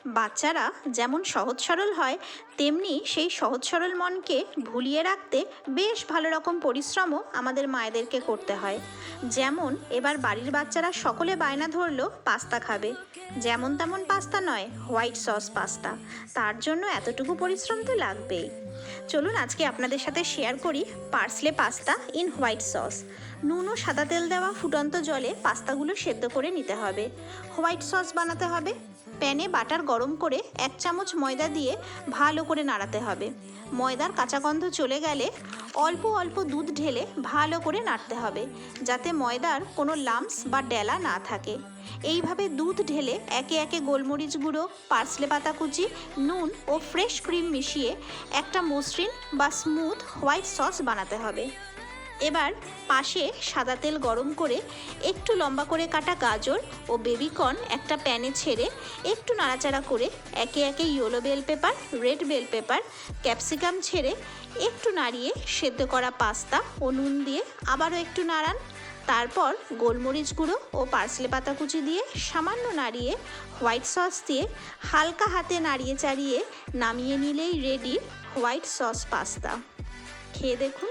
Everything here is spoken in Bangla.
বাচ্চারা যেমন সহজ সরল হয়, তেমনি সেই সহজ সরল মনকে ভুলিয়ে রাখতে বেশ ভালো রকম পরিশ্রমও আমাদের মায়েদেরকে করতে হয়। যেমন এবার বাড়ির বাচ্চারা সকলে বায়না ধরলো পাস্তা খাবে। যেমন তেমন পাস্তা নয়, হোয়াইট সস পাস্তা। তার জন্য এতটুকু পরিশ্রম তো লাগবেই। চলুন আজকে আপনাদের সাথে শেয়ার করি parsley pasta in white sauce. নুন ও সাদা তেল দেওয়া ফুটন্ত জলে পাস্তাগুলো সেদ্ধ করে নিতে হবে। হোয়াইট সস বানাতে হবে। প্যানে বাটার গরম করে 1 চামচ ময়দা দিয়ে ভালো করে নাড়াতে হবে। ময়দার কাঁচা গন্ধ চলে গেলে অল্প অল্প দুধ ঢেলে ভালো করে নাড়তে হবে, যাতে ময়দার কোনো লাম্পস বা ডেলা না থাকে। এইভাবে দুধ ঢেলে একে একে গোলমরিচ গুঁড়ো, পার্সলে পাতা কুচি, নুন ও ফ্রেশ ক্রিম মিশিয়ে একটা মসৃণ বা স্মুথ হোয়াইট সস বানাতে হবে। এবার পাশে সাদা তেল গরম করে একটু লম্বা করে কাটা গাজর ও বেবিকর্ন একটা প্যানে ছেড়ে একটু নাড়াচাড়া করে একে একে yellow bell pepper, red bell pepper, capsicum ছেড়ে একটু নাড়িয়ে সেদ্ধ করা পাস্তা ও নুন দিয়ে আবারও একটু নাড়ান। তারপর গোলমরিচ গুঁড়ো ও পার্সলে পাতা কুচি দিয়ে সামান্য নাড়িয়ে হোয়াইট সস দিয়ে হালকা হাতে নাড়িয়ে চাড়িয়ে নামিয়ে নিলেই রেডি হোয়াইট সস পাস্তা। খেয়ে দেখুন।